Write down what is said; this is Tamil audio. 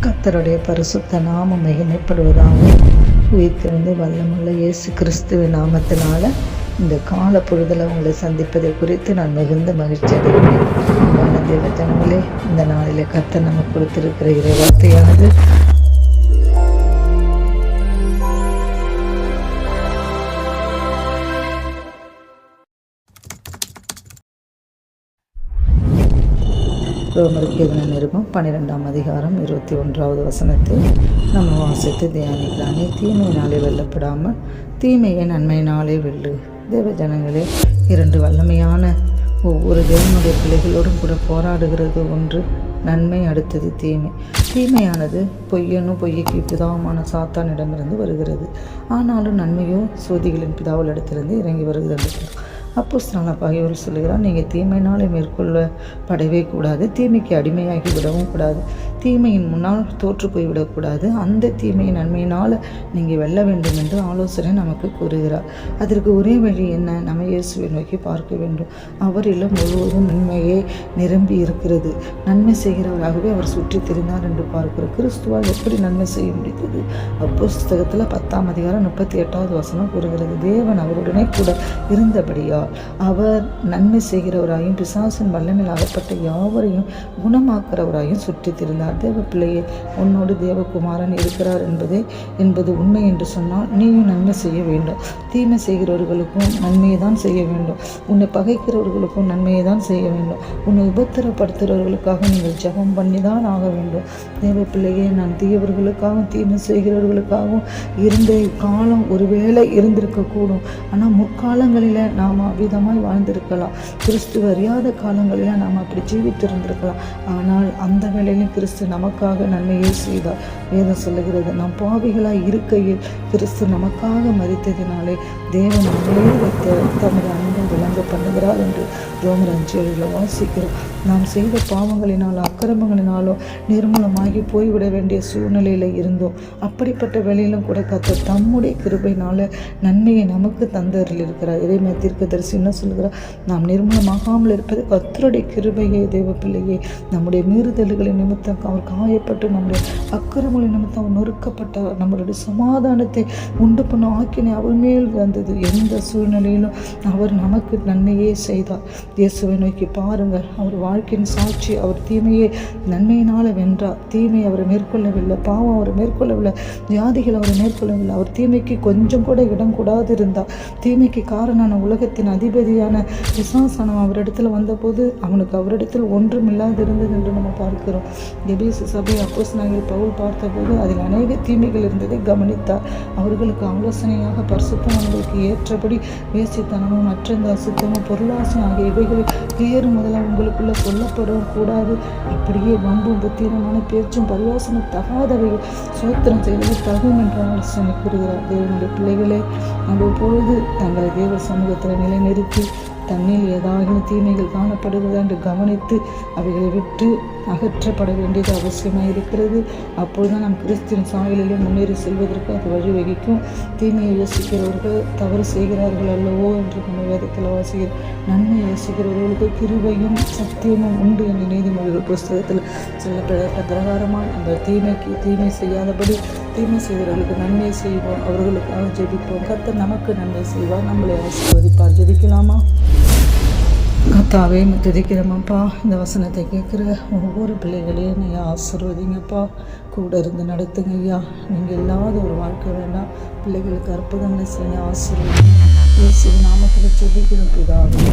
கர்த்தருடைய பரிசுத்த நாமம் மகிமைப்படுவதாக. உயிர்த்தெழுந்து வல்லமுள்ள இயேசு கிறிஸ்துவின் நாமத்தினால இந்த கால பொழுதில் உங்களை சந்திப்பதை குறித்து நான் மிகுந்த மகிழ்ச்சி அடைகிறேன். தேவ ஜனங்களே, இந்த நாளிலே கர்த்தர் நமக்கு கொடுத்திருக்கிற இறைவார்த்தையானது ரோமருக்கு எழுதின நிருபம் 12ஆம் அதிகாரம் 21வது வசனத்தில் நம்ம வாசித்து தியானிக்கலாமே. தீமையினாலே வெல்லப்படாமல் தீமையை நன்மையினாலே வெல்லு. தேவ ஜனங்களே, 2 வல்லமையான ஒவ்வொரு தேவனுடைய பிள்ளைகளோடும் கூட போராடுகிறது. ஒன்று நன்மை, அடுத்தது தீமை. தீமையானது பொய்யனும் பொய்யைக்கு பிதாவுமான சாத்தானிடமிருந்து வருகிறது. ஆனாலும் நன்மையோ சோதிகளின் பிதாவிடத்திலிருந்து இறங்கி வருகிறது. அப்போஸ்தலனாகிய பவுல் சொல்லுகிறார், நீங்கள் தீமையினாலே மேற்கொள்ளப்படவே கூடாது, தீமைக்கு அடிமையாகி விடவும் கூடாது, தீமையின் முன்னால் தோற்று போய்விடக்கூடாது, அந்த தீமையை நன்மையினால் நீங்கள் வெல்ல வேண்டும் என்று ஆலோசனை நமக்கு கூறுகிறார். அதற்கு ஒரே வழி என்ன? நம்ம இயேசுவை நோக்கி பார்க்க வேண்டும். அவரிலும் முழுவதும் நன்மையே நிரம்பி இருக்கிறது. நன்மை செய்கிறவராகவே அவர் சுற்றி திரிந்தார் என்று பார்க்கிறோம். கிறிஸ்துவால் எப்படி நன்மை செய்ய முடிந்தது? அப்போஸ்தலத்தில் 10ஆம் அதிகாரம் 38வது வசனம் கூறுகிறது, தேவன் அவருடனே கூட இருந்தபடியா அவர் நன்மை செய்கிறவராயும் பிசாசின் வல்லமையில் அகப்பட்ட யாவரையும் குணமாக்குறவராயும் சுற்றி திரிந்தார். தேவ பிள்ளையே, உன்னோடு தேவகுமாரன் இருக்கிறார் என்பது உண்மை என்று சொன்னால் நீயும் நன்மை செய்ய வேண்டும். தீமை செய்கிறவர்களுக்கும் நன்மையை தான் செய்ய வேண்டும். உன்னை பகைக்கிறவர்களுக்கும் நன்மையை தான் செய்ய வேண்டும். உன்னை உபத்திரப்படுத்துகிறவர்களுக்காக நீங்கள் ஜெபம் பண்ணி தான் ஆக வேண்டும். தேவ பிள்ளையே, நான் தீயவர்களுக்காகவும் தீமை செய்கிறவர்களுக்காகவும் இருந்த காலம் ஒருவேளை இருந்திருக்கக்கூடும். ஆனால் முற்காலங்களில் நாம் அவ்விதமாய் வாழ்ந்திருக்கலாம். கிறிஸ்துவ அறியாத காலங்களில் நாம் அப்படி ஜீவித்திருந்திருக்கலாம். ஆனால் அந்த வேளையிலும் கிறிஸ்து நமக்காக நன்மையை செய்தார். வேதம் சொல்லுகிறது, நாம் பாவிகளாய் இருக்கையில் கிறிஸ்து நமக்காக மரித்ததினாலே தேவன் நம்மளே வைத்த தமது அன்பை விளங்க பண்ணுகிறார் என்று ரோமர் 5:7 வாசிக்கிறோம். நாம் செய்த பாவங்களினாலோ அக்கிரமங்களினாலோ நிர்மூலமாகி போய்விட வேண்டிய சூழ்நிலையில் இருந்தோம். அப்படிப்பட்ட வேளையிலும் கூட கர்த்தர் தம்முடைய கிருபையினால நன்மையை நமக்கு தந்தரில் இருக்கிறார். இறைமை தீர்க்கதரிசி என்ன சொல்கிறார்? நாம் நிர்மூலமாகாமல் இருப்பது கர்த்தருடைய கிருபையே. தேவ பிள்ளையே, நம்முடைய மீறுதல்களின் நிமித்தம் அவர் காயப்பட்டு, நம்முடைய அக்கிரமங்களின் நிமித்தம் அவர் நொறுக்கப்பட்டவர். நம்மளுடைய சமாதானத்தை உண்டு பண்ண ஆக்கினை அவர் மேல் வந்தது. எந்த சூழ்நிலையிலும் அவர் நமக்கு நன்மையே செய்தார். இயேசுவை நோக்கி பாருங்கள், அவர் வாழ்க்கையின் சாட்சி. அவர் தீமையை நன்மையினால் வென்றார். தீமை அவரை மேற்கொள்ளவில்லை, பாவம் அவரை மேற்கொள்ளவில்லை, வியாதிகள் அவரை மேற்கொள்ளவில்லை. அவர் தீமைக்கு கொஞ்சம் கூட இடம் கூடாது இருந்தார். தீமைக்கு காரணமான உலகத்தின் அதிபதியான பிசாசானவன் அவரிடத்தில் வந்தபோது அவரிடத்தில் ஒன்றும் இல்லாது இருந்தது என்று நம்ம பார்க்கிறோம். எபேசு சபை அப்போஸ்தலனாகிய பவுல் பார்த்தபோது அதில் அநேக தீமைகள் இருந்ததை கவனித்தார். அவர்களுக்கு ஆலோசனையாக பரிசுத்தவான்களுக்கு ஏற்றபடி வேசித்தனமும் மற்ற அசுத்தமும் பொருளாசை ஆகிய இவைகளை பேரு முதல்ல உங்களுக்குள்ள சொல்லப்படவும் கூடாது. அப்படியே வம்பும் புத்தீனமான பேச்சும் பரிவாசனம் தகாதவைகள் சோத்திரம் செய்வது தகும் என்ற ஆலோசனை கூறுகிறார். தேவனுடைய பிள்ளைகளே, அவ்வப்பொழுது தங்களை தேவ சமூகத்தில் நிலைநிறுத்தி தன்னில் ஏதாவது தீமைகள் காணப்படுகிறது என்று கவனித்து அவைகளை விட்டு அகற்றப்பட வேண்டியது அவசியமாக இருக்கிறது. அப்பொழுதுதான் நாம் கிறிஸ்துவின் சாயலிலே முன்னேறி செல்வதற்கு அது வழிவகிக்கும். தீமையை யோசிக்கிறவர்கள் தவறு செய்கிறார்கள் அல்லவோ என்று நம்ம வேதத்தில் வாசிக்கிறோம். நன்மை யோசிக்கிறவர்களுக்கு கிருபையும் சத்தியமும் உண்டு என்று நீதிமொழிகள் புஸ்தகத்தில் சொல்லப்பட்ட பிரகாரமாக நம்ம தீமை செய்யாதபடி தீமை செய்கிறவர்களுக்கு நன்மை செய்வோம், அவர்களுக்காக ஜெபிப்போம். கர்த்தர் நமக்கு நன்மை செய்வார், நம்மளை ஆசீர்வதிப்பார். ஜெபிக்கலாமா? கர்த்தாவே, துதிக்கிறோமப்பா. இந்த வசனத்தை கேட்குற ஒவ்வொரு பிள்ளைகளையும் என்னையா ஆசீர்வதிங்கப்பா, கூட இருந்து நடத்துங்க ஐயா. நீங்கள் இல்லாத ஒரு வாழ்க்கை வேண்டாம். பிள்ளைகளுக்கு அற்புதங்களை செய்ய ஆசீர்வதிங்க. இயேசு நாமத்தில் ஜெபிக்கிறோம் பிதாவே.